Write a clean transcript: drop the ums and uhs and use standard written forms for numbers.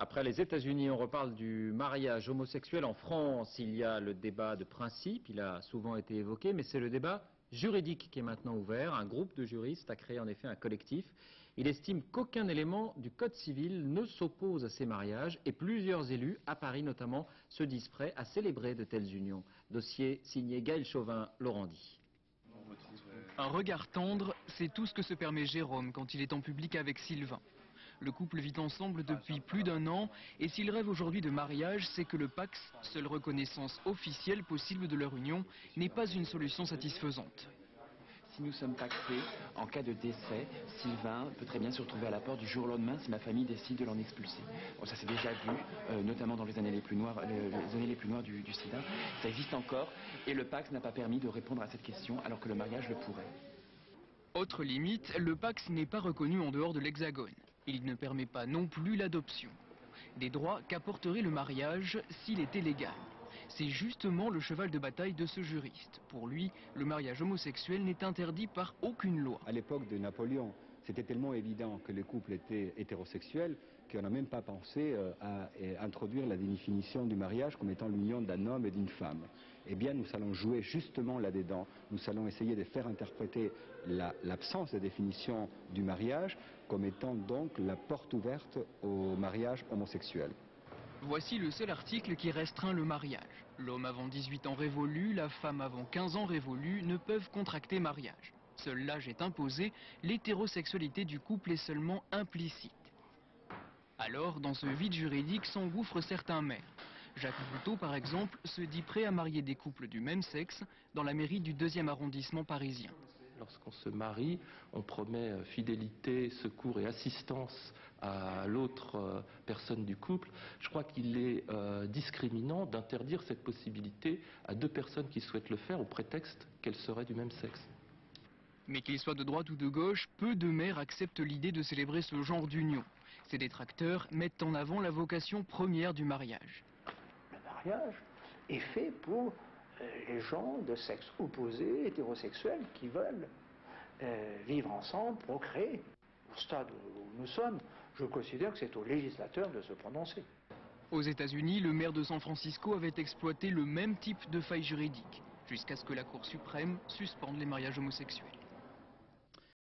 Après les États-Unis, on reparle du mariage homosexuel en France. Il y a le débat de principe, il a souvent été évoqué, mais c'est le débat juridique qui est maintenant ouvert. Un groupe de juristes a créé en effet un collectif. Il estime qu'aucun élément du Code civil ne s'oppose à ces mariages et plusieurs élus, à Paris notamment, se disent prêts à célébrer de telles unions. Dossier signé Gaël Chauvin, Laurent-Di. Un regard tendre, c'est tout ce que se permet Jérôme quand il est en public avec Sylvain. Le couple vit ensemble depuis plus d'1 an et s'il rêve aujourd'hui de mariage, c'est que le Pacs, seule reconnaissance officielle possible de leur union, n'est pas une solution satisfaisante. Si nous sommes pacsés, en cas de décès, Sylvain peut très bien se retrouver à la porte du jour au lendemain si ma famille décide de l'en expulser. Bon, ça s'est déjà vu, notamment dans les années les plus noires, du sida. Ça existe encore et le Pacs n'a pas permis de répondre à cette question alors que le mariage le pourrait. Autre limite, le Pacs n'est pas reconnu en dehors de l'Hexagone. Il ne permet pas non plus l'adoption. Des droits qu'apporterait le mariage s'il était légal. C'est justement le cheval de bataille de ce juriste. Pour lui, le mariage homosexuel n'est interdit par aucune loi. À l'époque de Napoléon, c'était tellement évident que les couples étaient hétérosexuels qu'on n'a même pas pensé à introduire la définition du mariage comme étant l'union d'un homme et d'une femme. Eh bien, nous allons jouer justement là-dedans. Nous allons essayer de faire interpréter l'absence de définition du mariage comme étant donc la porte ouverte au mariage homosexuel. Voici le seul article qui restreint le mariage. L'homme avant 18 ans révolu, la femme avant 15 ans révolue ne peuvent contracter mariage. Seul l'âge est imposé, l'hétérosexualité du couple est seulement implicite. Alors, dans ce vide juridique s'engouffrent certains maires. Jacques Bouteau, par exemple, se dit prêt à marier des couples du même sexe dans la mairie du 2e arrondissement parisien. Lorsqu'on se marie, on promet fidélité, secours et assistance à l'autre personne du couple. Je crois qu'il est discriminant d'interdire cette possibilité à 2 personnes qui souhaitent le faire au prétexte qu'elles seraient du même sexe. Mais qu'ils soient de droite ou de gauche, peu de maires acceptent l'idée de célébrer ce genre d'union. Ces détracteurs mettent en avant la vocation première du mariage. Le mariage est fait pour les gens de sexe opposé, hétérosexuels, qui veulent vivre ensemble, procréer. Au stade où nous sommes, je considère que c'est au législateur de se prononcer. Aux États-Unis, le maire de San Francisco avait exploité le même type de faille juridique, jusqu'à ce que la Cour suprême suspende les mariages homosexuels.